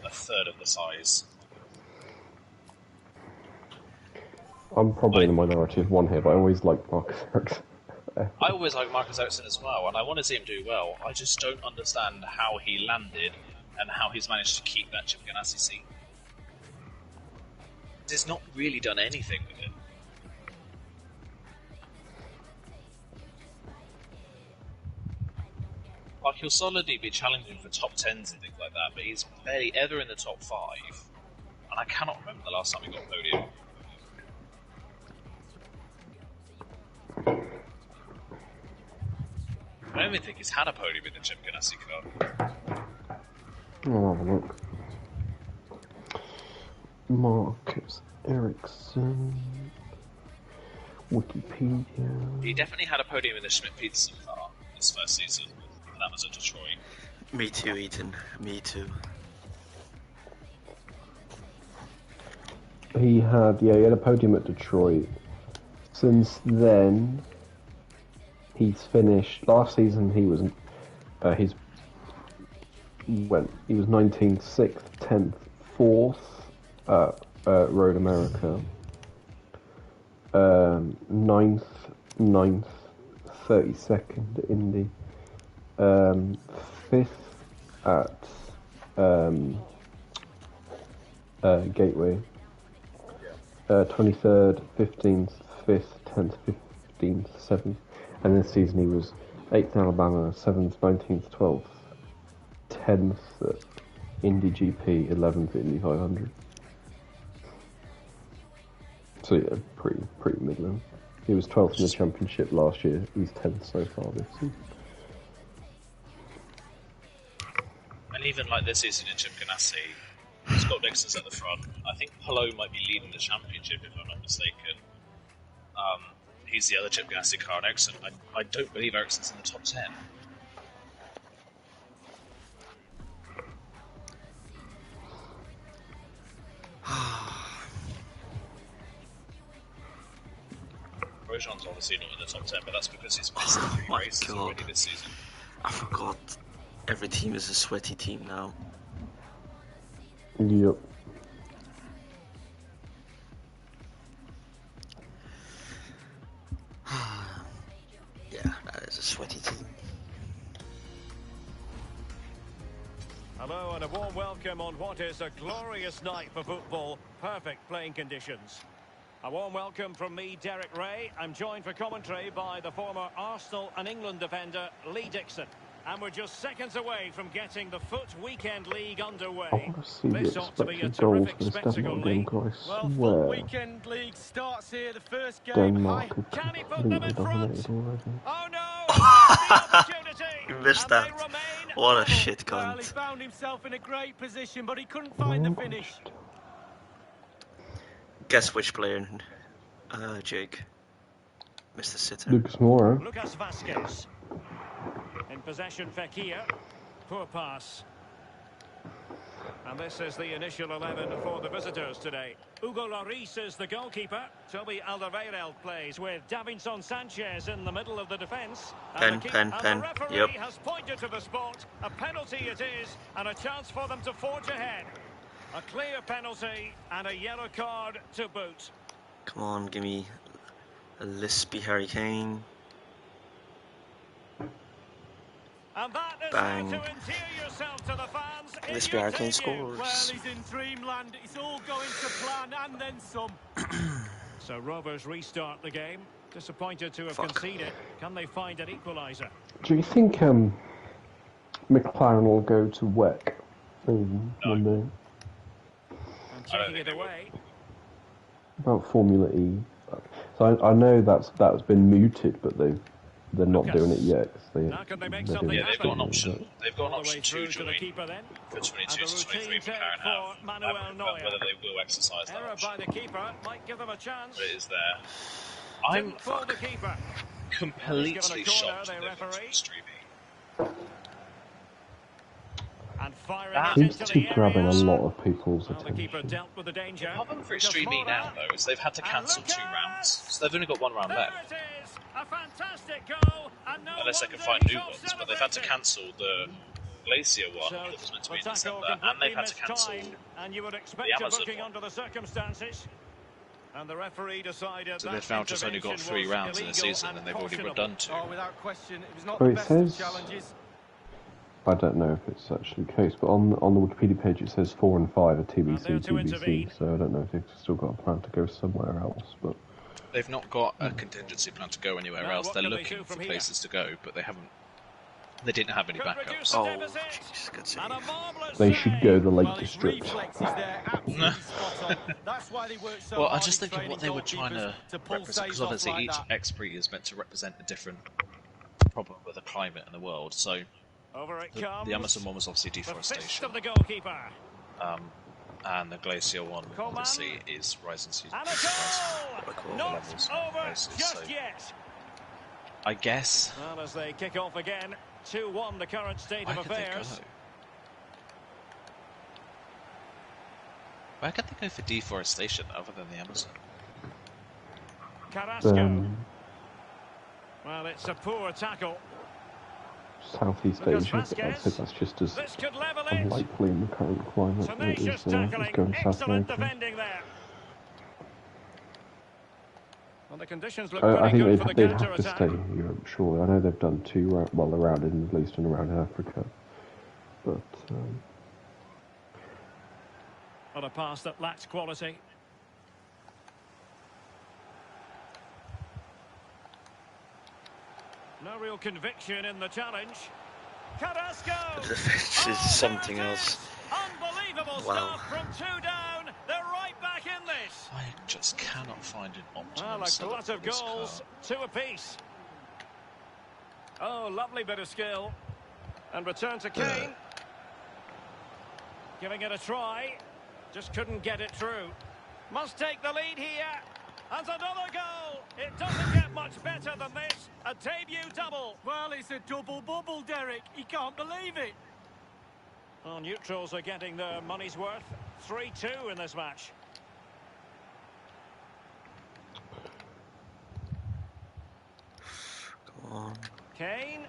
a third of the size. I'm probably in the minority of one here, but I always like Marcus Eriksen. I always like Marcus Eriksen as well, and I want to see him do well. I just don't understand how he landed and how he's managed to keep that Chip Ganassi seat. He's not really done anything with it. Like, he'll solidly be challenging for top 10s and things like that, but he's barely ever in the top 5, and I cannot remember the last time he got a podium. I don't even think he's had a podium in the Chip Ganassi Cup. I'll have a look. Marcus Eriksen. Wikipedia. He definitely had a podium in the Schmidt-Peterson car this first season, and that was at Detroit. Me too, Ethan. Me too. He had a podium at Detroit. Since then, he's finished. Last season, he was 19th, 6th, 10th, 4th at Road America. 9th, 32nd at Indy. 5th at Gateway. 23rd, 15th, 5th, 10th, 15th, 7th. And this season he was 8th Alabama, 7th, 19th, 12th, 10th at Indy GP, 11th at Indy 500. So yeah, pretty middling. He was 12th in the championship last year. He's 10th so far this season. And even like this season in Chip Ganassi, Scott Dixon's at the front. I think Palou might be leading the championship if I'm not mistaken. He's the other Chip Ganassi car, and Ericsson. I don't believe Ericsson's in the top 10. Grosjean's obviously not in the top 10, but that's because he's missed 3 races already this season. I forgot. Every team is a sweaty team now. Yep. Yeah, that is a sweaty team. Hello and a warm welcome on what is a glorious night for football. Perfect playing conditions. A warm welcome from me, Derek Ray. I'm joined for commentary by the former Arsenal and England defender, Lee Dixon. And we're just seconds away from getting the FUT Weekend League underway. This ought to be a terrific spectacle, Lee. Well, FUT Weekend League starts here, the first game. Denmark Can he put them in front? Oh no! You missed that. What a shit cunt. Well, he found himself in a great position, but he couldn't find the finish. Guess which player, Jake? Mr. Sitter. Lucas Moura. Lucas Vasquez. In possession, Fekir. Poor pass. And this is the initial 11 for the visitors today. Hugo Lloris is the goalkeeper. Toby Alderweireld plays with Davinson Sanchez in the middle of the defence. Pen. The referee Yep. has pointed to the spot. A penalty it is, and a chance for them to forge ahead. A clear penalty and a yellow card to boot. Come on, give me a lispy Harry Kane. And that is Bang. how to endear yourself to the fans. This in your Kane stadium. scores. Well, he's in dreamland. It's all going to plan and then some. So Rovers restart the game. Disappointed to have conceded. Can they find an equaliser? Do you think McLaren will go to WEC one day? And taking it away. About Formula E. So I know that's been mooted, but they're not doing it yet. Now can they make something Yeah, they've got an happen? option. They've got an All the way option to through to the join keeper then. for 22 And to the 23 routine McLaren take have. for Manuel Neuer. Whether they will exercise that Error option. by the keeper might give them a chance. But it is there. I'm Didn't fool the keeper. completely He's given a corner, shocked the that they've got referee. to streaming. And firing That it Seems into to be the grabbing a area. lot of people's Well, the keeper attention. dealt with the danger. The problem for Because streaming Moura- now, though, is they've had to cancel And 2 rounds. So they've only got 1 round There left. it is. A fantastic goal. And no Unless they can wonder find he's new off ones, but they've had to celebrating. cancel the Glacier one So that was meant to the be in tackle December, and completely they've had to cancel mistimed, and you would expect the a Amazon booking one. under the circumstances. And the referee decided So that they've now just only got 3 intervention rounds was in the illegal season, and and they've already cautionable. done 2. Oh, without question, it was not Well, the it best says- of challenges. I don't know if it's actually the case, but on the Wikipedia page it says 4 and 5 are TBC, And there to intervene. TBC, so I don't know if they've still got a plan to go somewhere else, but... They've not got a contingency plan to go anywhere Now, else. what They're can they looking do for from here? places to go, but they haven't. They didn't have any Could reduce backups. the Oh, deficit. jeez, good save. And a marvellous They should go the Lake Well, his District. reflexes there, absolutely spot on. That's why they work so Well, hard I'm just in thinking what they were trying training to goalkeepers pull represent, because saves off obviously like each that. ex-breed is meant to represent a different problem with the climate in the world. So Over it comes. the Amazon one was obviously The fist deforestation, of the goalkeeper. and the Glacier one Coleman. obviously is rising sea And a goal! Not levels over basis, just so yet. I guess And as they kick off again, 2-1 the current state of where could they go? affairs. Where could they go for deforestation other than the Amazon? Carrasco. Well, it's a poor tackle. Southeast Lucas Asia, but I'd say Vasquez. that's just as This could level it. unlikely in the current climate that it Tenacious is tackling. going to South Excellent America. defending there. Well, the conditions look I pretty think good for the they'd have to counter-attack. stay in Europe, surely. I know they've done 2 around in the Middle East and around in Africa, but On a pass that lacks quality. No real conviction in the challenge. Carrasco! The defence is something there it else. is. Unbelievable Wow. stuff from 2 down. They're right back in this. I just cannot find an optimum Well, a setup glut for of this goals, car. 2 apiece. Oh, lovely bit of skill. And return to Kane. Giving it a try. Just couldn't get it through. Must take the lead here. And another goal. It doesn't get much better than this. A debut double. Well, it's a double bubble, Derek. He can't believe it. Well, neutrals are getting their money's worth. 3-2 in this match. Go on. Kane.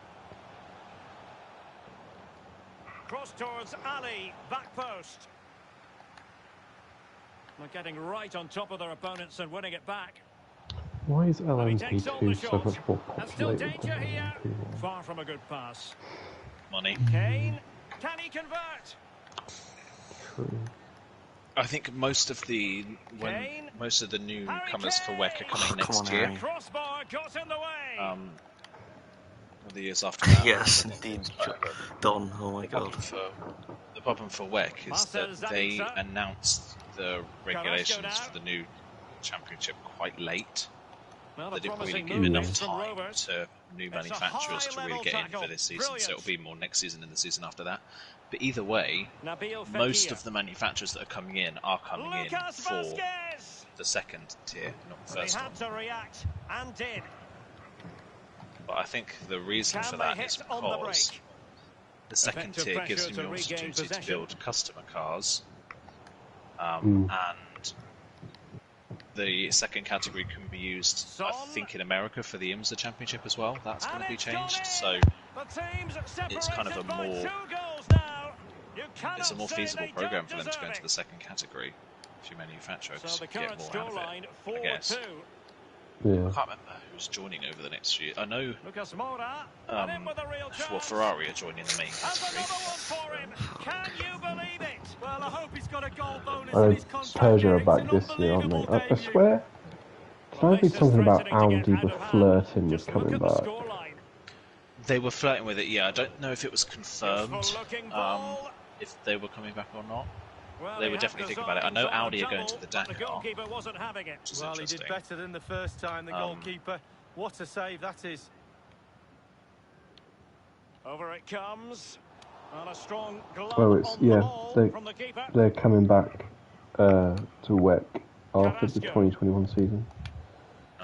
Cross towards Ali. Back post. They're getting right on top of their opponents and winning it back. why is He LMP2 takes on the so shot. much more And still populated danger than here. LMP1? Far from a good pass. Money. Kane. Can he convert? True. I think most of the Kane. most of the newcomers for Kane. WEC are coming Oh, next come on, year. Harry. Crossbar got in the way. The years after that. Yes, indeed. Don, oh my god. The problem for WEC is Marcel that they Zabica. announced the regulations now. for the new championship quite late. Well, They the didn't really promising give move enough next from time Rovers. to new It's a manufacturers to really high-level get in tackle. for this season, so Brilliant. it'll be more next season and the season after that. But either way, Nabil most Fekir. of the manufacturers that are coming in are coming in Lucas for Vasquez. the second tier, not the They first had one. to react and did. But I think the reason Can for they that hit is on the because break? the second Effective tier gives pressure you to the regain opportunity to possession. build customer cars, Mm. and the second category can be used, I Son. think, in America for the IMSA Championship as well. That's going And to be it's gone changed, in. so The teams it's kind of a separated by more 2 goals now. You cannot it's a more say feasible they program don't for them to go deserve into it. the second category if you manufacture So to the get current more out of scoreline it. I guess. 4-2. Yeah. I can't remember who's joining over the next few. I know Lucas Moura. And in with a real chance. well, Ferrari are joining the main And category. another one for him. Can you believe it? Well, I hope he's got a goal bonus I in know his contract. Peugeot are Derek. back It's this an year, aren't they? unbelievable I debut. swear. Did I read This is something about threatening to Audi get were out of hand. flirting with Just look coming at the back? scoreline. They were flirting with it, yeah. I don't know if it was Useful confirmed, looking ball. if they were coming back or not. Well, They he were had definitely thinking about it. I designs know on a Audi are going to double, the but the Dakar, goalkeeper wasn't having it. which is Well, he did interesting. better than the first time, the goalkeeper. What a save that is. Over it comes. And a strong glove Well, it's on the yeah. ball from the keeper. They're coming back to WEC after the Carrasco. 2021 season.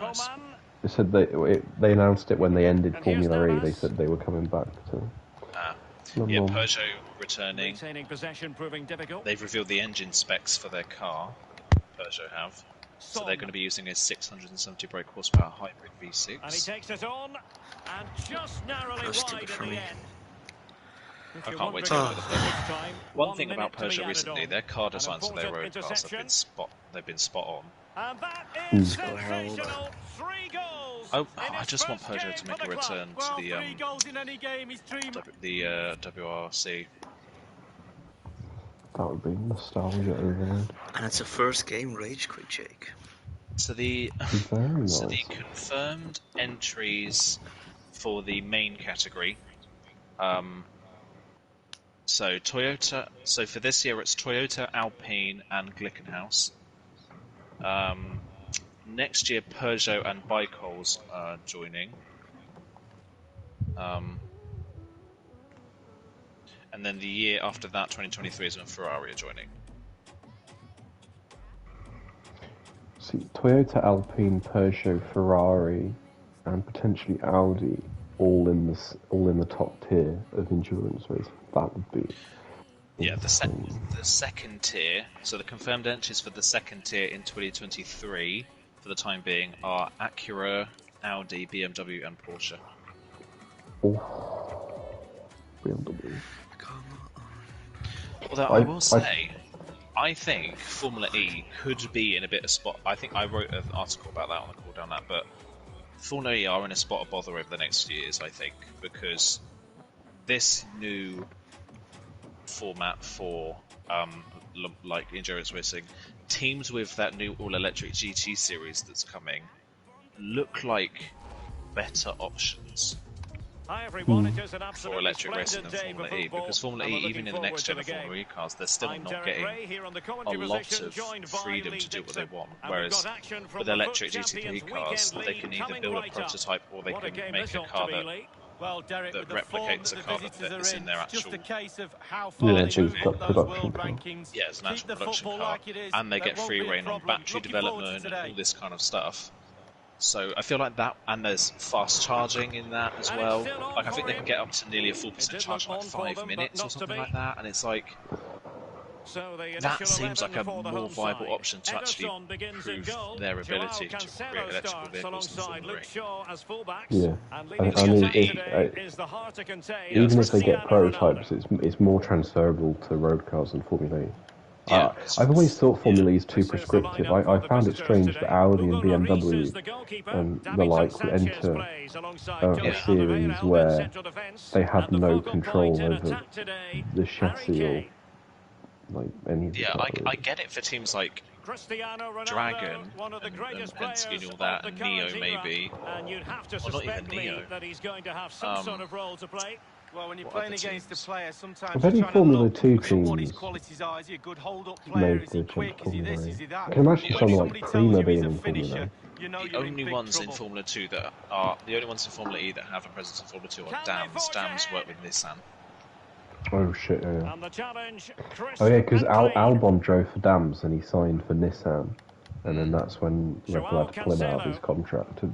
Nice. Coman. They said they announced it when they ended And here's Formula E. They Navas. said they were coming back to. Yeah, number one. Peugeot returning. Retaining possession proving difficult. They've revealed the engine specs for their car. Peugeot have. So Son. they're going to be using a 670 brake horsepower hybrid And he V6. takes it on. And just narrowly First wide for in me. the end. If I you're can't wait to wondering go about for the the film. time, One thing minute about to be Peugeot added recently, on. their car An designs for their important road cars interception. they've been spot on. And that is Mm. Go Harold. sensational. 3 goals in I his just want first Peugeot game to for make the a club. return to Well, 3 goals in any game is dream. the WRC. That would be nostalgia overload. And it's a first game rage quit, Jake. So the Very nice. so the confirmed entries for the main category. So Toyota. So for this year, it's Toyota, Alpine, and Glickenhaus. Next year, Peugeot and Bikols are joining. And then the year after that, 2023, is when Ferrari are joining. See, Toyota, Alpine, Peugeot, Ferrari, and potentially Audi, all in the top tier of endurance race. That would be. Yeah, the second tier. So the confirmed entries for the second tier in 2023, for the time being, are Acura, Audi, BMW, and Porsche. Oh, BMW. Although I will say, I think Formula E could be in a bit of spot. I think I wrote an article about that on the call down that, but Formula E are in a spot of bother over the next few years, I think, because this new format for like endurance racing, teams with that new all-electric GT series that's coming look like better options Hi everyone, it is an for electric racing than Formula E, because Formula E, even in the next gen of Formula E cars, they're still not getting a lot of freedom to do what they want. Whereas with electric GT3 cars, they can either build a prototype or they can make a car that replicates a car that's in their actual production car. Yeah, it's an actual production car, and they get free reign on battery development and all this kind of stuff. So I feel like that, and there's fast charging in that as well. Like I think they can get up to nearly a 4% charge in like 5 minutes or something like that, and it's like that seems like a more viable option to actually prove their ability to create electrical vehicles in Formula E. Yeah, I mean, even if they get prototypes, it's more transferable to road cars than Formula E. Yeah, I've always thought Formula E is too prescriptive. I found it strange that Audi and BMW and the like would enter a series where they had no control over the chassis or like any of the Yeah, I get it for teams like Dragon and Penske and all that, and Neo maybe, or not even Neo. Well, when you're playing against a player, sometimes If any Formula 2 what teams his qualities are. Is he a good hold-up made player? Is the he jump quick? to Is he Formula this? E. Is he that? I can imagine When someone somebody like tells Prima you he's being a in Formula finisher, E. you know The you're in only big ones in trouble. Formula 2 that are the only ones in Formula E that have a presence in Formula 2 are Dams. Dams work with Nissan. Oh shit, yeah. And the challenge, Oh yeah, because Albon drove for Dams and he signed for Nissan. And then that's when Red Bull had to pull him out of his contract to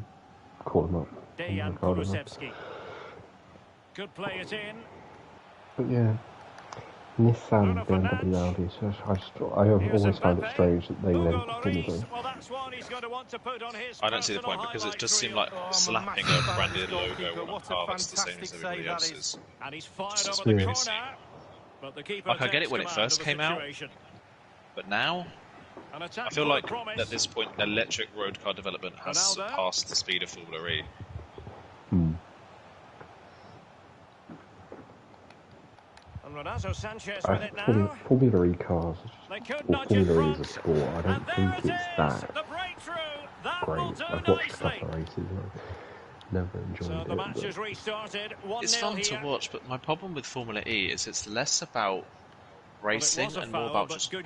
call him up. Dejan Kulusevski. Could play it in. But yeah, Nissan, BMW, Audi. So I always found it strange that they then continued. I don't see the point because it does seem like slapping a branded logo on a car that's the same as everybody else's. Just really silly. Like I get it when it first came out, but now I feel like at this point electric road car development has surpassed the speed of Formula E. Renato Sanchez with it now. Formula E cars, Formula E is a sport. I don't think it's that great. I've watched a couple of races and I've never enjoyed the match has it. restarted. It's fun to watch, but my problem with Formula E is it's less about racing and more about just pure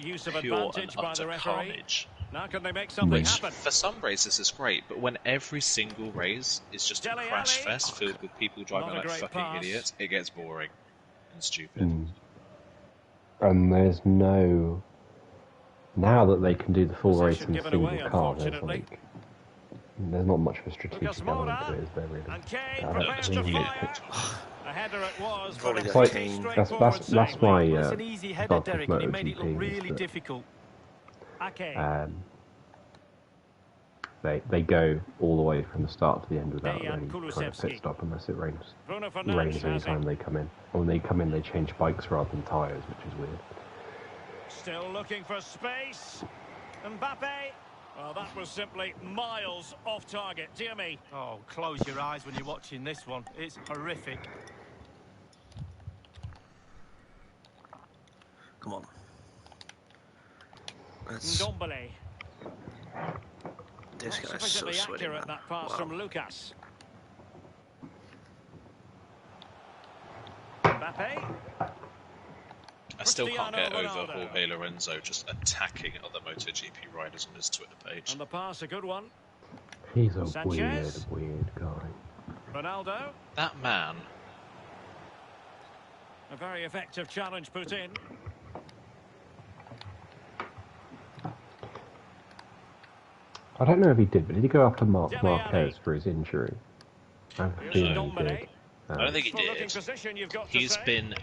and utter carnage. Now can they make something happen? For some races is great, but when every single race is just a crash fest filled with people driving like fucking idiots, it gets boring and stupid. And there's no... Now that they can do the full race in a single car, there's not much of a strategic element to it, is there really? It's like, that's my It's an easy header, Derek, and he made it look really difficult. They go all the way from the start to the end without Dejan any kind of Kulusevski. pit stop unless it rains. Bruno It Fernandes rains has anytime it. they come in. Or when they come in, they change bikes rather than tyres, which is weird. Still looking for space. Mbappe. Well, that was simply miles off target. Dear me. Oh, close your eyes when you're watching this one. It's horrific. Come on. That's, Ndombele. this Not guy's so sufficiently sweaty, accurate, man. that pass Wow. from Lucas. Mbappe. I still can't get Cristiano over Ronaldo. Jorge Lorenzo just attacking other MotoGP riders on his Twitter page. And the pass, a good one. He's a Sanchez. weird guy. Ronaldo. That man, A very effective challenge put in. I don't know if he did, but did he go after Marc Dele Marquez Alli. for his injury? I have a Here's feeling he Ndombele. did. I don't think he Good looking did. position, you've got to He's say. been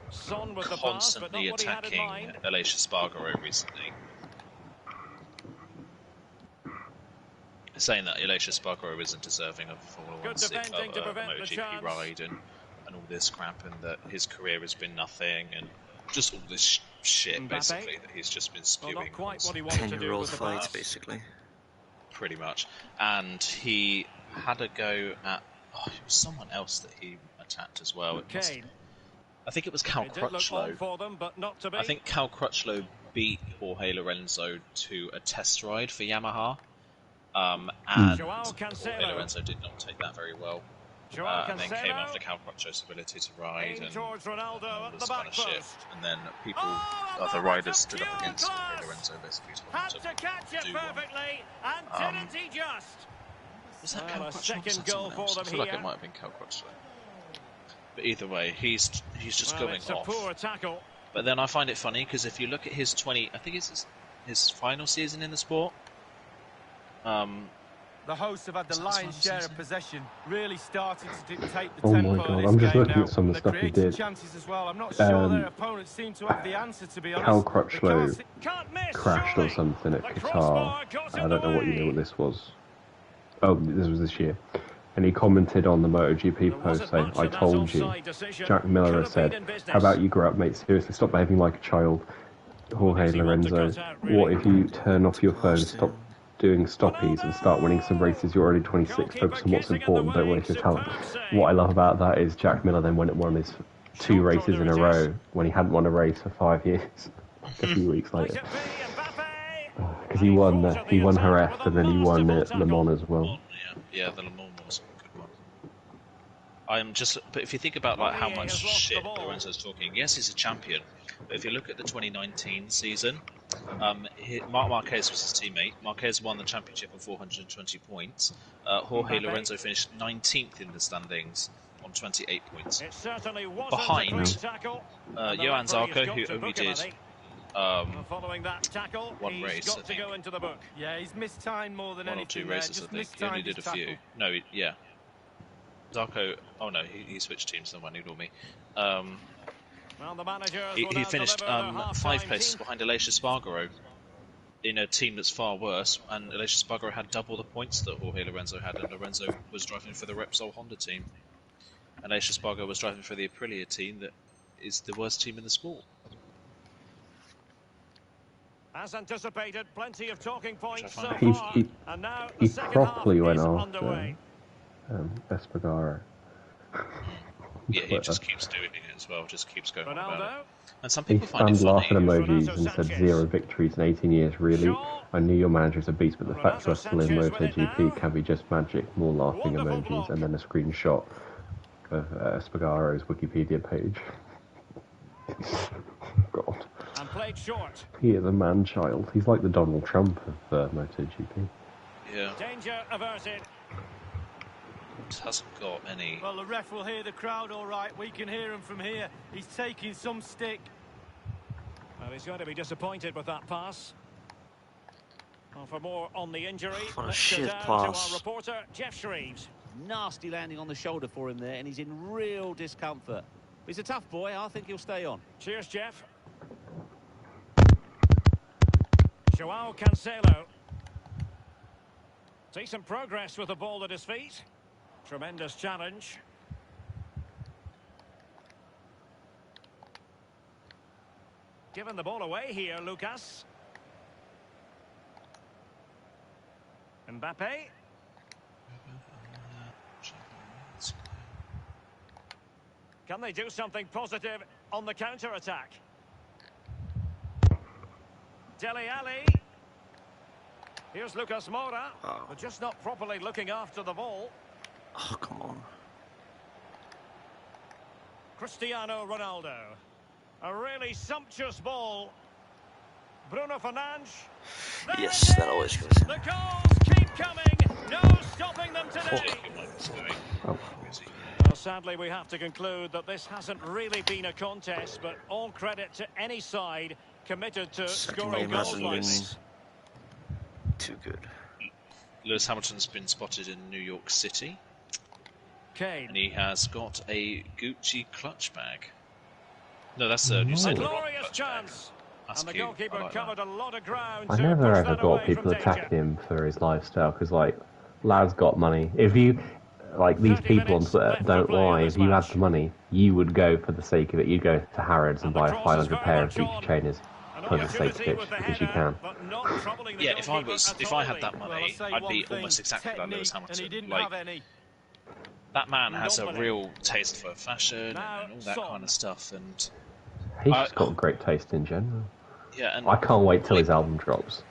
Son with the pass, but constantly not what he had in attacking mind. Aleix Espargaro recently. Saying that Aleix Espargaro isn't deserving of a Formula Good 1 stick, defending to of a prevent the MotoGP chance. ride and all this crap, and that his career has been nothing, and just all this shit, Mbappe. basically, that he's just been Well, spewing. not quite constantly. what he wanted to do 10-year-old with the fights, pass. basically. Pretty much. And he had a go at it was someone else that he attacked as well. Kane. I think it was Cal It did look on Crutchlow. for them, but not to be. I think Cal Crutchlow beat Jorge Lorenzo to a test ride for Yamaha. And Joao Jorge Cancelo. Lorenzo did not take that very well. Joao And then came Cancelo. after Cal Crutchlow's ability to ride Aimed and towards Ronaldo all at the this back kind of shit. post. And then people, Oh, and other that riders was a stood up pure against Jorge class. Lorenzo, basically told Had him to catch it do one. perfectly, and didn't he just? Was that Well, Cal a Crutchlow or second was that goal someone for else? them I feel like here. it might have been Cal Crutchlow. But either way, he's just Well, going it's a off. poor tackle. But then I find it funny because if you look at his I think it's his final season in the sport. The hosts have had the Is that lion's his share season? of possession, really started to dictate the Oh tempo my of God, this I'm just game looking now. at some of the They stuff he created did. chances as well. I'm not sure their opponents seem to have the answer, to be honest. Cal They Crutchlow can't see- Can't miss, crashed or surely. something at The Qatar. crossbar got I in don't the know what year way. this was. Oh, this was this year. And he commented on the MotoGP There post wasn't saying, much I in that told you. offside decision. Jack Miller Could has have been said, in business. how about you grow up, mate? Seriously, stop behaving like a child. Jorge Easy one to Lorenzo, cut out, really. what if you turn off your phone, Lost stop him. doing stoppies and start winning some races? You're already 26, Goalkeeper focus on what's getting in the important, don't way. waste your talent. Superb save. What I love about that is Jack Miller then won his two Short races in a corner it is. row when he hadn't won a race for 5 years, a few weeks Might later. it be Mbappe? Because he won fought the Jerez attack with and a then he won masterful Le tackle. Mans as well. Yeah, the Le Mans was a good one. But if you think about like how Bonnier much has lost the shit ball. Lorenzo's talking, yes, he's a champion. But if you look at the 2019 season, Marc Marquez was his teammate. Marquez won the championship on 420 points. Jorge Mbappe. Lorenzo finished 19th in the standings on 28 points. It certainly wasn't Behind, a clean tackle. And the Johan referee's Zarco, got who to only book him, I did think. um, Following that tackle, one he's race, got I to think. go into the book. Yeah, he's mistimed more than one or anything two there. races, I Just think. He only mistimed did a his tackle. few. No, yeah. Zarco, oh no, he switched teams, the one ignore me. Well, the managers He will now finished deliver their half-time 5 places team. behind Aleix Espargaro in a team that's far worse, and Aleix Espargaro had double the points that Jorge Lorenzo had, and Lorenzo was driving for the Repsol Honda team. And Aleix Espargaro was driving for the Aprilia team that is the worst team in the sport. As anticipated, plenty of talking points so find- far. And now He the second properly half went is after underway. Espargaro. Yeah, he just keeps doing it as well, just keeps going on about Ronaldo. it. And some He people find it spammed laughing funny. emojis Renato and said Sanchez. 0 victories in 18 years, really? Shaw. I knew your manager's a beast, but the fact Renato we're still in Sanchez with it now. MotoGP can be just magic. More laughing Wonderful emojis block. and then a screenshot of Espargaro's Wikipedia page. God. And played short. He is a man-child. He's like the Donald Trump of MotoGP. Yeah, Danger averted. it hasn't got any. Well, the ref will hear the crowd all right. We can hear him from here. He's taking some stick. Well, he's going to be disappointed with that pass. Well, for more on the injury, What a let's go shit down to pass. our reporter, Jeff Shreves. Nasty landing on the shoulder for him there, and he's in real discomfort. He's a tough boy. I think he'll stay on. Cheers, Jeff. Joao Cancelo. Decent progress with the ball at his feet. Tremendous challenge. Giving the ball away here, Lucas. Mbappe. Can they do something positive on the counter-attack? Dele Alli. Here's Lucas Moura, but just not properly looking after the ball. Oh, come on. Cristiano Ronaldo. A really sumptuous ball. Bruno Fernandes. Yes, that always goes in. The goals keep coming. No stopping them today. Well, sadly, we have to conclude that this hasn't really been a contest, but all credit to any side committed to scoring goals like this. Too good. Lewis Hamilton's been spotted in New York City. Kane. And he has got a Gucci clutch bag. No, that's a New A Zealand glorious chance. That's And the cute. goalkeeper I like covered that. a lot of ground I to never push ever that got away people from danger. attacking him for his lifestyle because, like, lad's got money. If you, like, these 30 people on minutes Twitter left don't to play in lie. this If you had match. the money, you would go for the sake of it. You'd go to Harrods and And the buy a cross is 500 very pair of much Gucci on. trainers An for the sake of opportunity it, with the because you header, can. but not troubling the Yeah, if goalkeeper at I all. had that Well, money, I'll say I'd one be thing, almost exactly like Lewis technique, and he Hamilton. didn't Like, have any. that man has a Dominic. real taste for fashion Now, and all that Son. kind of stuff. And He's just got great taste in general. yeah, and I can't wait till like, his album drops.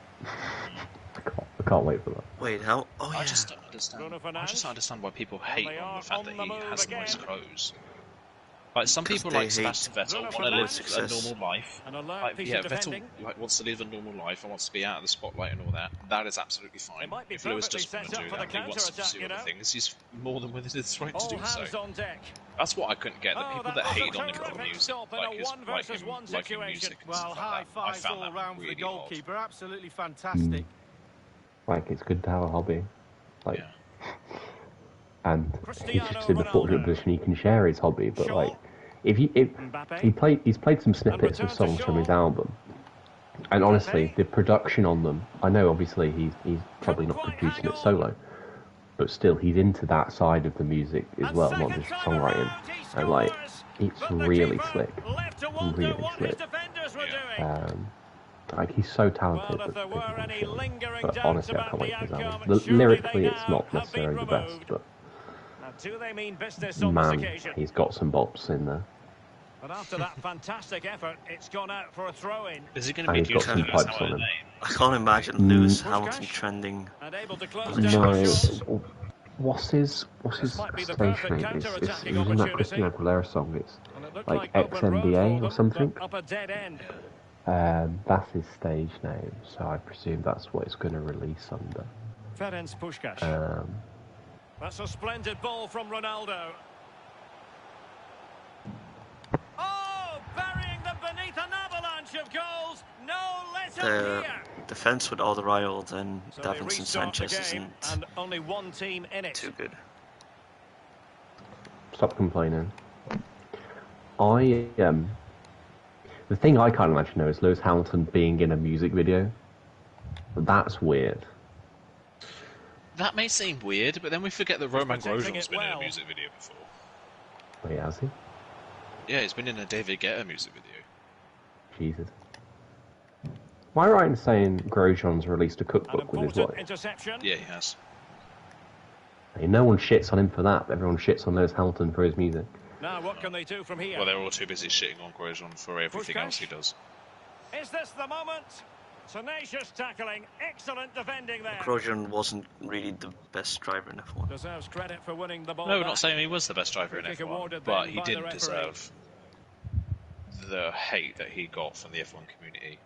I can't wait for that. Wait, how? Oh, yeah. I just don't understand. Bruno I just Fernandes. don't understand why people And hate they on are the fact on that the he move has nice again. clothes. Like some 'Cause people, they like hate Sebastian Vettel, Bruno want to Fernandes. live a Success. normal life. An alert Like, piece yeah, of Vettel defending. wants to live a normal life and wants to be out of the spotlight and all that. That is absolutely fine. It might be If Lewis perfectly doesn't want set to up do for that, the and he wants to counter-attack, pursue you other know. things, he's more than within his right to All do so. hands on deck. That's what I couldn't get. The Oh, people that that was hate a on him for terrific music, stop in like a his, one like versus him one liking situation. music and Well, stuff high like that. I fives found all that round for the really odd. goalkeeper. Absolutely fantastic. Like, it's good to have a hobby. Like, Yeah. and he's Cristiano just in the fortunate Ronaldo. position he can share his hobby. But Shaw. like, if Mbappe. he's played some snippets return of to songs from his Shaw. album, and honestly, Mbappe. the production on them. I know, obviously, he's probably Couldn't not quite producing hang it on. solo, but still, he's into that side of the music as And well, not second just time songwriting. around, he And like, scores. it's But the really keeper slick, left to wonder really what his slick. defenders were Yeah. doing. Like, he's so talented. Well, if that there people were can any shit on him. lingering But doubts honestly, I about can't the wait for his outcome, album. surely Lyrically, they it's now not have been necessarily the best, removed. but Now, do they mean business on this man, occasion? he's got some bops in there. But after that fantastic effort, it's gone out for a throw-in. Is it going to And be he's got Lewis some pipes Hamilton on him. name? I can't imagine Lewis Mm. Hamilton Puskás. trending. And able to close No, down the No, shot. what's his This might be the station perfect name? It's counter-attacking he was in that opportunity. Christina Aguilera song. It's And it looked like open road XNBA for or them, something. but up a dead end. That's his stage name, so I presume that's what it's going to release under. Ferenc Puskás. That's a splendid ball from Ronaldo. Oh, burying them beneath an avalanche of goals. No let up The here. defense with Alderweireld and So they Davinson restart the Sanchez game, isn't and only one team in it. too good. Stop complaining. The thing I can't imagine though is Lewis Hamilton being in a music video. That's weird. That may seem weird, but then we forget that Roman protecting Grosjean's it been in well. a music video before. Wait, has he? Yeah, he's been in a David Guetta music video. Jesus. Am I right in saying Grosjean's released a An cookbook with his important wife? interception. Yeah, he has. I mean, no one shits on him for that, but everyone shits on Lewis Hamilton for his music. Now, what can they do from here? Well, they're all too busy shitting on Grosjean for everything Puskás. else he does. Is this the moment? Tenacious tackling, excellent defending there. Grosjean wasn't really the best driver in F1. Deserves credit for winning the ball. No, we're back. not saying he was the best driver in Free kick F1, awarded but then he by the didn't referee. deserve the hate that he got from the F1 community.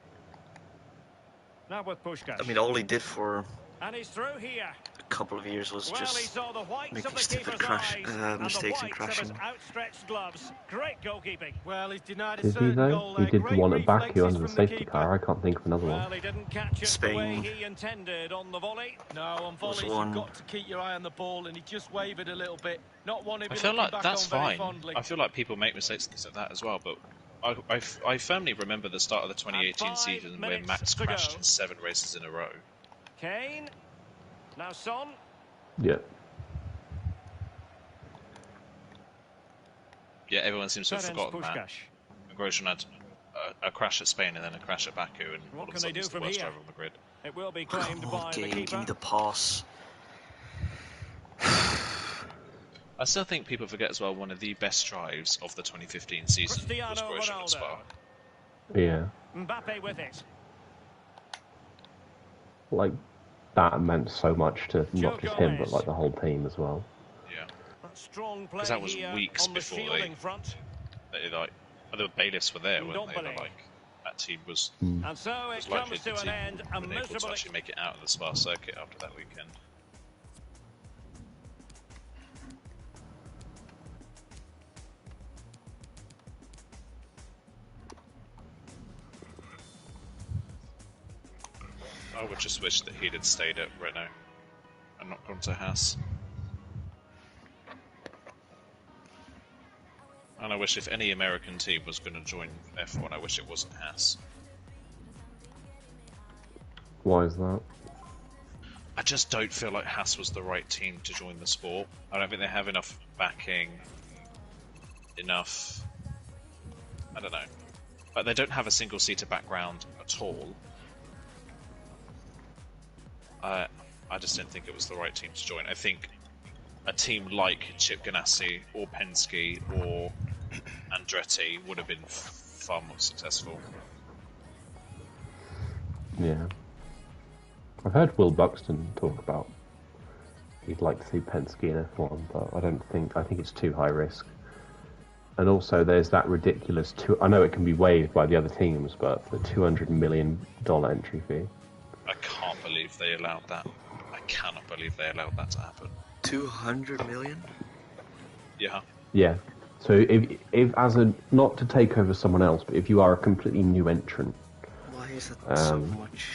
Now with Puskás. I mean, all he did for And he's through here. a couple of years was Well, he just saw the whites making of the stupid keeper's crash- eyes and the mistakes and whites of his crashing. outstretched gloves. Great goalkeeping. Well, he's denied a Did he certain though? goal He there. did the Great one at Baku reflexes under the from safety keeper. car. I can't think of another Well, one. he didn't catch it the Spain. way he intended on the volley. No, on volleys, one. you've got to keep your eye on the ball, and he just wavered a little bit. Not one he'd I be feel looking like back that's on very fine. fondly. I feel like people make mistakes and things like that as well, but I firmly remember the start of the 2018 5 season where minutes Max to crashed go. in 7 races in a row. Kane. Now Son. Yeah. Yeah, everyone seems to have Ferenc forgotten that. Puskás. Grosjean had a crash at Spain and then a crash at Baku, and all What of a can they sudden do he's the from worst here? driver on the grid. It will be claimed Come by on, the game, keeper. give me the pass. I still think people forget as well one of the best drives of the 2015 season was Cristiano Grosjean at Ronaldo. Spa. Yeah. Mbappe with it. Like, that meant so much to not Joe just him, but Gomez. like the whole team as well. Yeah, Strong play because that was here weeks on the before shielding front. the bailiffs were there, weren't they? They were Ndombele. like, that team was And so it likely comes the to an team end. A been able to miserable actually make it out of the Spa circuit after that weekend. I would just wish that he'd had stayed at Renault and not gone to Haas. And I wish if any American team was going to join F1, I wish it wasn't Haas. Why is that? I just don't feel like Haas was the right team to join the sport. I don't think they have enough backing, enough... I don't know. Like, they don't have a single-seater background at all. I just didn't think it was the right team to join. I think a team like Chip Ganassi or Penske or Andretti would have been far more successful. Yeah. I've heard Will Buxton talk about he'd like to see Penske in F1, but I think it's too high risk. And also there's that ridiculous, I know it can be waived by the other teams, but the $200 million entry fee. I can't believe they allowed that. I cannot believe they allowed that to happen. 200 million? Yeah. Yeah. So if as a, not to take over someone else, but if you are a completely new entrant, Why is that so much?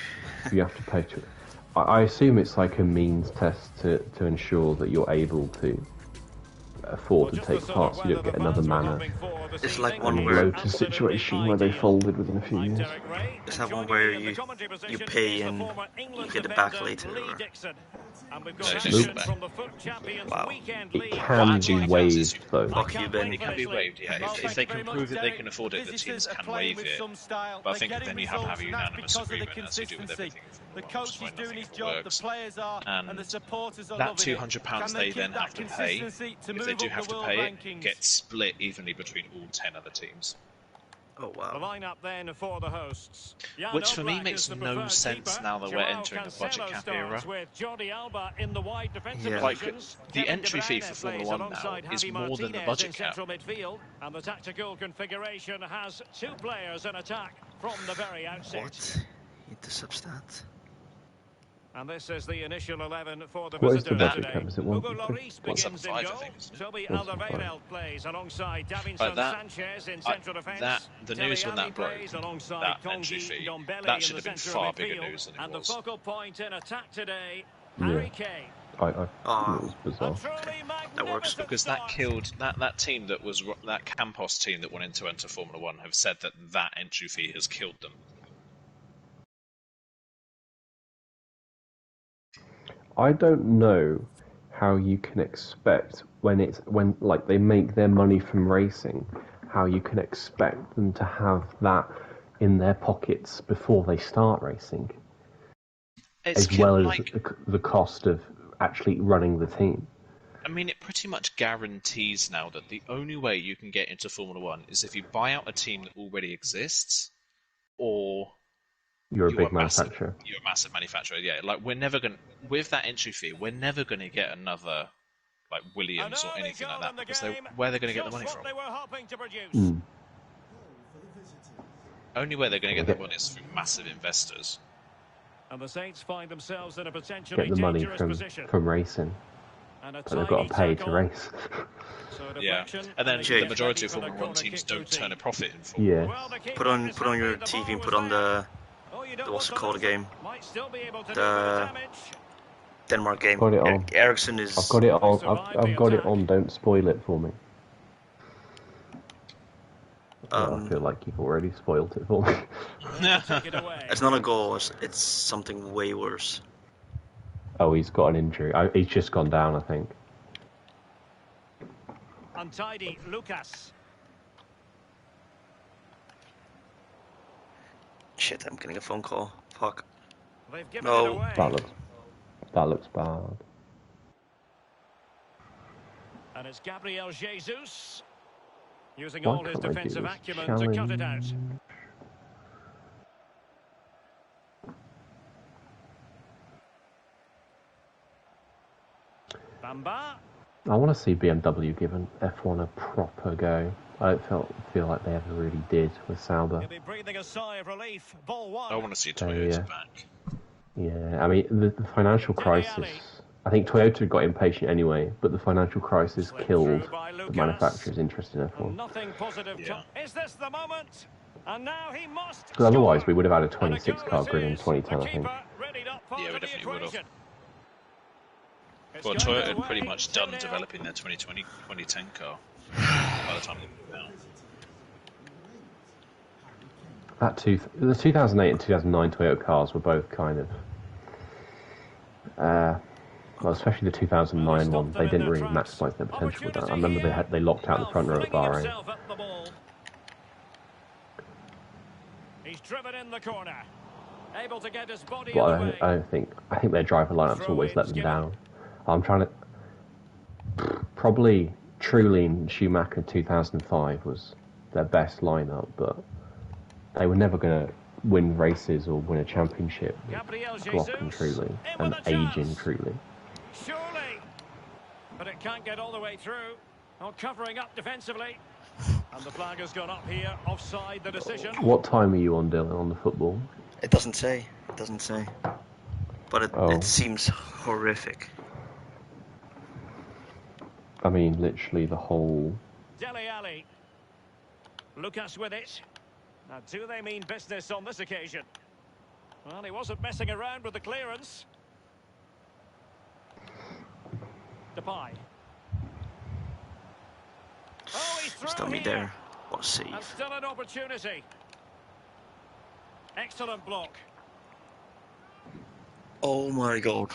you have to pay to it. I assume it's like a means test to ensure that you're able to afford to take part, so you don't get another manner. It's like And one where Lotus situation where they folded within a few years. it's that one where you pay and you get it back later. Or... And we've No, got you don't action get it from the FUT Champions Wow. weekend It league. can actually be counts waived as though. Fuck you, Ben. It can be waived, yeah. If they can prove that they can afford it, the teams can waive it. But I think then you have to have a unanimous agreement, as you do with everything. The coach is doing his job, the players are, and the supporters are that loving it. £200 they then have to pay, if they do have to pay it, gets split evenly between all 10 other teams. Oh The wow. lineup then for the hosts. Which for me makes no sense now that we're entering the budget cap era. With Jordi Alba in the wide defensive Yeah. Like, positions. the Kevin entry De fee Bruyne for Formula plays 1 now alongside is Javi more than the Martinez budget in cap. central midfield, and the tactical configuration has two players in attack from the very outset. What? Intercepts that? And this is the initial 11 for the What is the visitors budget today. cap? Is it Hugo 150? Lloris begins in 175, I goal. think, isn't it? Toby 175. Alderweireld plays alongside Davinson But that- Sanchez in central defence. the news when that broke, plays alongside that entry Kongi fee, Ndombele that in should the have been centre of far bigger midfield. news than it And was. the focal point in attack today, Yeah. Harry Kane. I thought it was A bizarre. truly That works. magnificent Because that start. killed that team that Campos team that wanted to enter Formula 1 have said that entry fee has killed them. I don't know how you can expect when like they make their money from racing, how you can expect them to have that in their pockets before they start racing, It's as well as like, the cost of actually running the team. I mean, it pretty much guarantees now that the only way you can get into Formula 1 is if you buy out a team that already exists, or You're a you big are massive- manufacturer. You're a massive manufacturer, yeah. Like, we're never going to... With that entry fee, we're never going to get another, like, Williams or anything like that, because where are they going to get the money from? They were hoping to produce. Mm. Only way they're going to get the money is through massive investors. And the Saints find themselves in a potentially Get the money dangerous position. from racing, And a but they've got to tiny pay to tackle. race. So a Yeah, deflection, and then he the gets majority ready of for the Formula 1 corner teams kick don't routine. turn a profit in Formula 1. Yeah. Well, the keeper Put on is your happy the TV ball and put was on the Oh, you don't what's it want called to again? Might still be able to do The- a bit of damage. Denmark game. Got it on. Ericsson is. I've got it on. I've got it on. Don't spoil it for me. I feel like you've already spoiled it for me. Take it away. It's not a goal. It's something way worse. Oh, he's got an injury. He's just gone down, I think. Untidy, Lucas. Shit, I'm getting a phone call. Fuck. They've given it No. away. That looks bad. And it's Gabriel Jesus using Why all his can't I do defensive this acumen to cut it out. challenge? Bamba. I want to see BMW given F1 a proper go. I don't feel like they ever really did with Sauber. He'll be breathing a sigh of relief. Ball one. I want to see Toyota back. Yeah, I mean, the financial crisis... I think Toyota got impatient anyway, but the financial crisis killed the manufacturer's interest in F1. Nothing positive. Yeah. Is this the moment? And now he must Because otherwise score. we would have had a And 26 goal car it grid in is. 2010, The I think. keeper readied up part Yeah, we of the definitely would have. equation. It's Well, going Toyota their had pretty way, much done 2-0. developing their 2010 car by the time they put it out. The 2008 and 2009 Toyota cars were both kind of... well, especially the 2009 one, they didn't really maximise their potential with that. I remember they locked out the front row at Bahrain. He's driven in the corner. Able to get his body But in the way. I think their driver lineups always let them down. I'm trying to... Probably Trulli and Schumacher 2005 was their best lineup, but they were never going to win races or win a championship with Glock and Trulli and aging Trulli. Surely. But it can't get all the way through. Not covering up defensively. And the flag has gone up here. Offside the decision. What time are you on, Dylan, on the football? It doesn't say. It doesn't say. But it seems horrific. I mean, literally the whole... Dele Alli. Lucas with it. Now, do they mean business on this occasion? Well, he wasn't messing around with the clearance. Depay. Oh, he's through Still me here. there. What a save. And still an opportunity. Excellent block. Oh my god.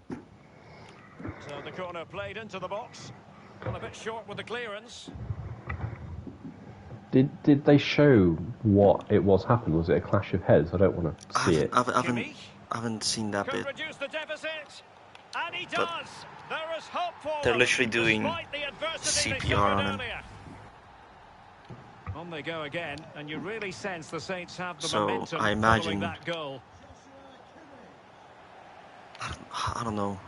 So the corner played into the box. Got a bit short with the clearance. Did they show what it was happened? Was it a clash of heads? I don't want to see it. I haven't seen that Could bit. reduce the deficit. And he does. There is hope for They're them, literally doing despite the adversity they CPR on suffered him. earlier. On they go again, and you really sense the Saints have the So, momentum I imagine- following that goal. I don't know.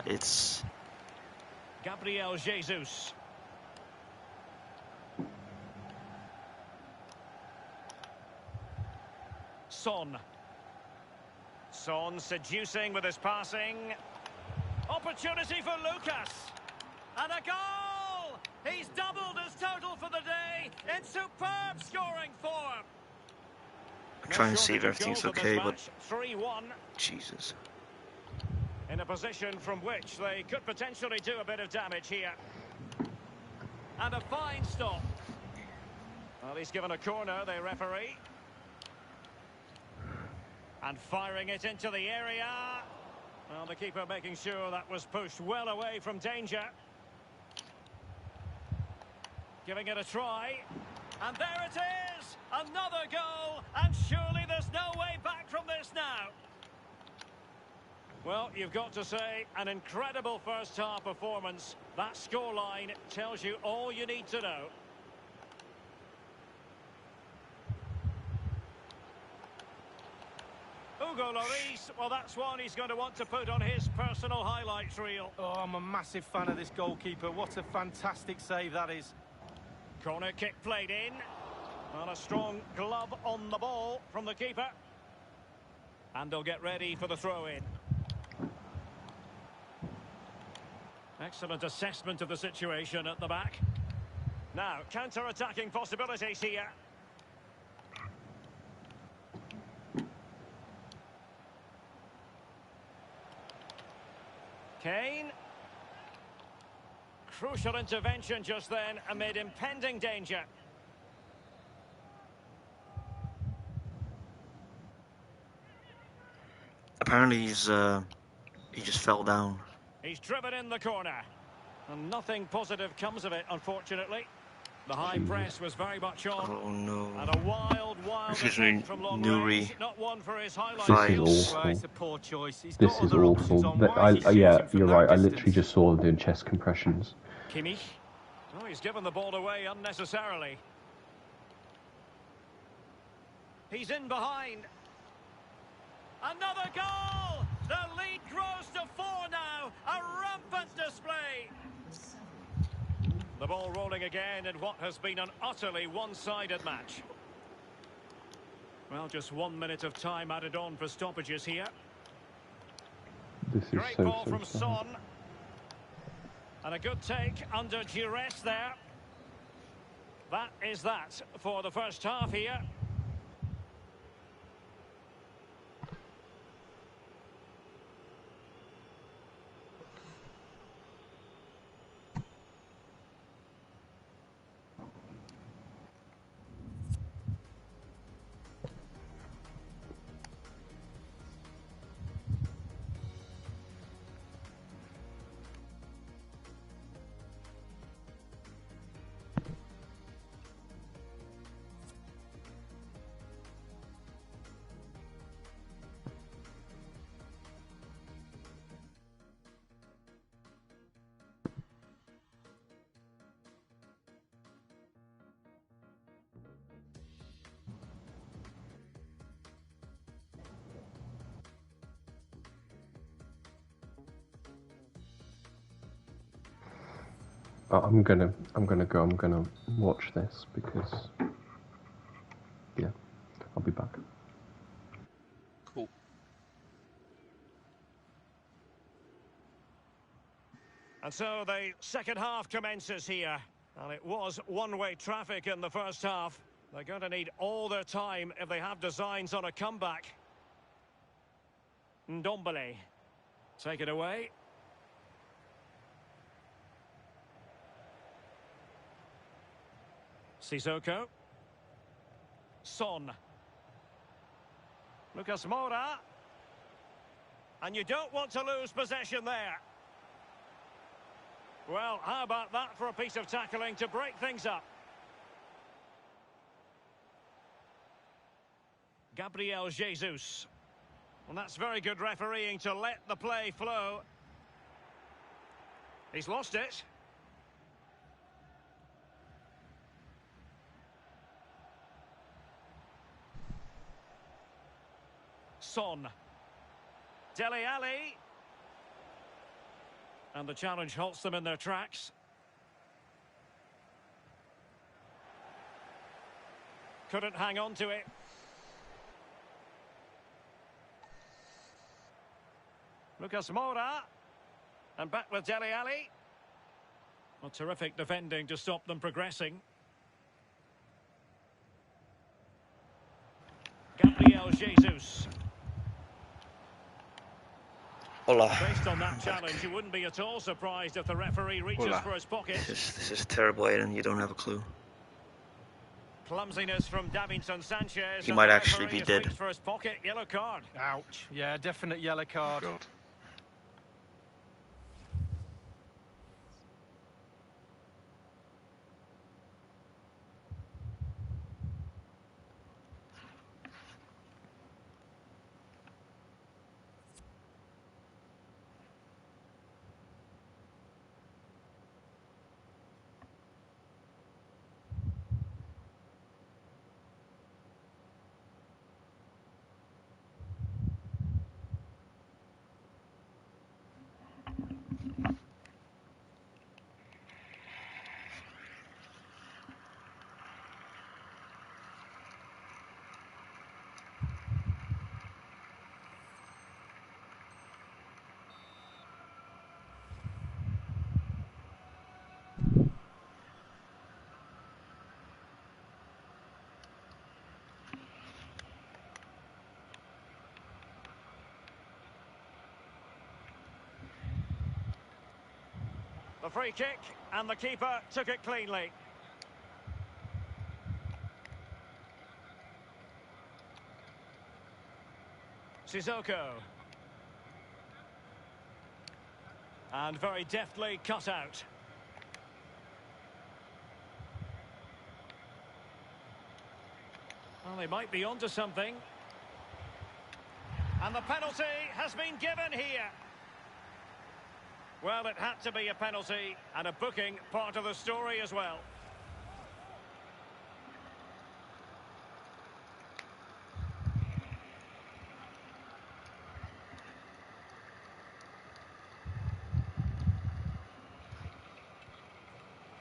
It's... Gabriel Jesus. Son seducing with his passing. Opportunity for Lucas. And a goal! He's doubled his total for the day in superb scoring form. I'm trying to see if everything's okay, but... 3-1. Jesus. In a position from which they could potentially do a bit of damage here. And a fine stop. Well, he's given a corner, the referee. And firing it into the area. Well, the keeper making sure that was pushed well away from danger. Giving it a try. And there it is! Another goal! And surely there's no way back from this now. Well, you've got to say, an incredible first-half performance. That scoreline tells you all you need to know. Hugo Lloris, well, that's one he's going to want to put on his personal highlights reel. Oh, I'm a massive fan of this goalkeeper. What a fantastic save that is. Corner kick played in. And a strong glove on the ball from the keeper. And they'll get ready for the throw-in. Excellent assessment of the situation at the back. Now, counter-attacking possibilities here. Kane. Crucial intervention just then amid impending danger. Apparently he just fell down. He's driven in the corner. And nothing positive comes of it, unfortunately. The high press was very much on. Oh no. And a wild Excuse me, attempt from long Nuri. range. Not one for his highlight This is reel. awful. Well, it's a poor choice. He's This got is other options awful. on. Why is he shooting Yeah, from you're that right. I distance? literally just saw them doing chest compressions. Kimmich. Oh, he's given the ball away unnecessarily. He's in behind. Another goal! The lead grows to 4 now. A rampant display. The ball rolling again in what has been an utterly one-sided match. Well, just 1 minute of time added on for stoppages here. This is Great so ball so from sad. Son. And a good take under duress there. That is that for the first half here. I'm gonna watch this because, yeah, I'll be back. Cool. And so the second half commences here. And it was one-way traffic in the first half. They're going to need all their time if they have designs on a comeback. Ndombele. Take it away. Sissoko. Son. Lucas Moura. And you don't want to lose possession there. Well, how about that for a piece of tackling to break things up? Gabriel Jesus. And that's very good refereeing to let the play flow. He's lost it. Son. Dele Alli. And the challenge halts them in their tracks. Couldn't hang on to it. Lucas Moura. And back with Dele Alli. Well, terrific defending to stop them progressing. Gabriel Jesus. Hola. Based on that challenge, you wouldn't be at all surprised if the referee reaches Hola. for his pocket. This is terrible, Aiden. You don't have a clue. Clumsiness from Davinson Sanchez. He and might the actually referee be has dead. reached for his pocket. Yellow card. Ouch. Yeah, definite yellow card. God. The free kick, and the keeper took it cleanly. Sissoko. And very deftly cut out. Well, they might be onto something. And the penalty has been given here. Well, it had to be a penalty, and a booking part of the story as well.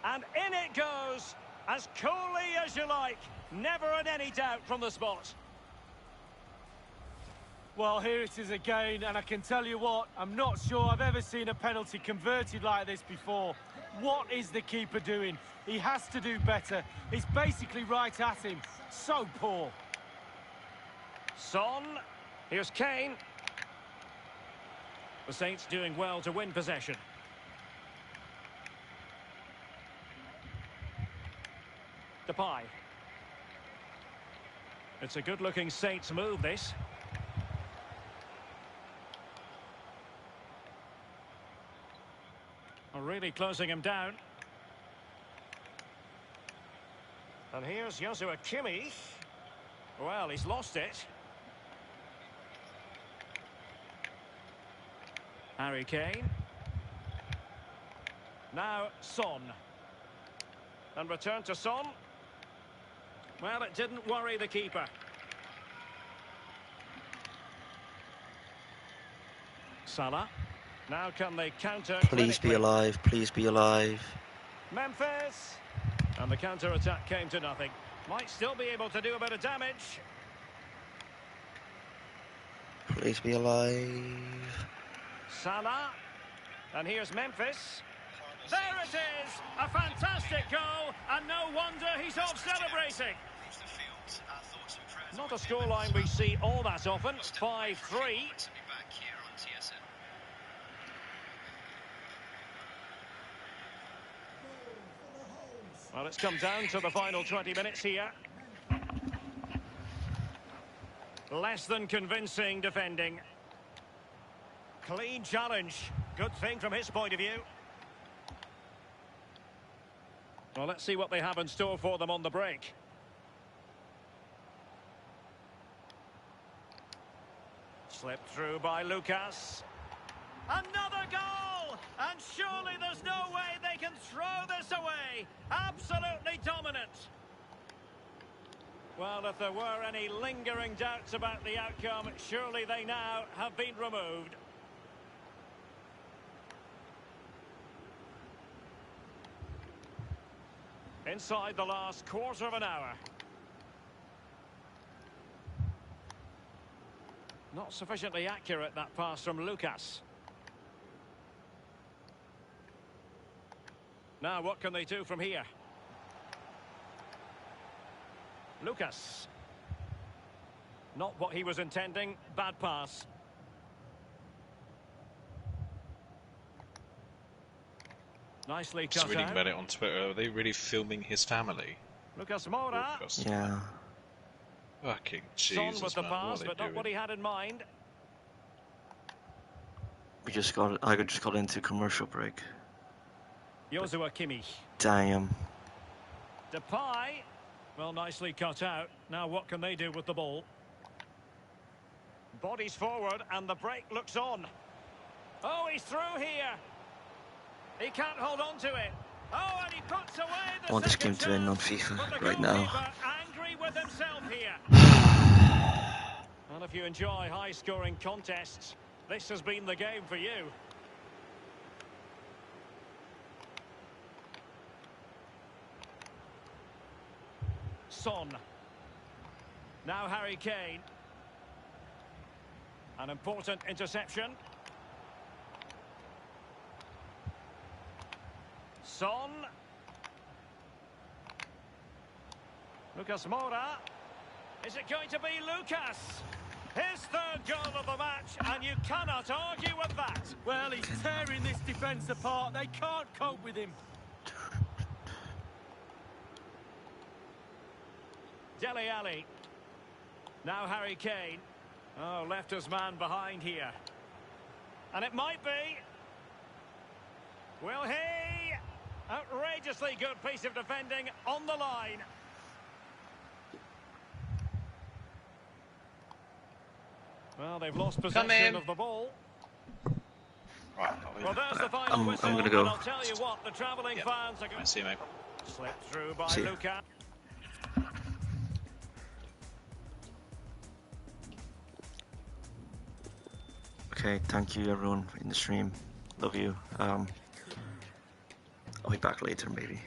And in it goes, as coolly as you like. Never in any doubt from the spot. Well, here it is again, and I can tell you what, I'm not sure I've ever seen a penalty converted like this before. What is the keeper doing? He has to do better. He's basically right at him. So poor. Son. Here's Kane. The Saints doing well to win possession. Depay. It's a good-looking Saints move, this. Really closing him down. And here's Joshua Kimmich. Well, he's lost it. Harry Kane. Now Son. And return to Son. Well, it didn't worry the keeper. Salah. Now can they counter? Please be alive, please be alive. Memphis. And the counter-attack came to nothing. Might still be able to do a bit of damage. Please be alive. Salah. And here's Memphis. There it is! A fantastic goal, and no wonder he's off celebrating. Not a scoreline we see all that often. 5-3. Well, it's come down to the final 20 minutes here. Less than convincing defending. Clean challenge. Good thing from his point of view. Well, let's see what they have in store for them on the break. Slipped through by Lucas. Another goal! And surely there's no way they can throw this away. Absolutely dominant. Well, if there were any lingering doubts about the outcome, surely they now have been removed. Inside the last quarter of an hour. Not sufficiently accurate, that pass from Lucas. Now, what can they do from here? Lucas. Not what he was intending. Bad pass. Nicely cut Just reading out. about it on Twitter. Are they really filming his family? Lucas Moura. Yeah. Fucking Son Jesus, with the man. What pass, are they but not doing? what he had in mind. I just got into commercial break. Joshua Kimmich. Damn. Depay. Well, nicely cut out. Now what can they do with the ball? Bodies forward and the break looks on. Oh, he's through here. He can't hold on to it. Oh, and he puts away the I want this game second to end on chance. FIFA But the right now. goalkeeper angry with himself here. And if you enjoy high-scoring contests, this has been the game for you. Son. Now Harry Kane. An important interception. Son. Lucas Moura. Is it going to be Lucas? His third goal of the match, and you cannot argue with that. Well, he's tearing this defence apart. They can't cope with him. Dele Alli. Now Harry Kane. Oh, left his man behind here. And it might be. Will he? Outrageously good piece of defending on the line. Well, they've lost possession of the ball. Right, Well, there's the final whistle. I'm gonna go. And I'll tell you what, the travelling fans are going I see you, mate. to slip through by See you. Luka. Okay, thank you everyone in the stream. Love you. I'll be back later maybe.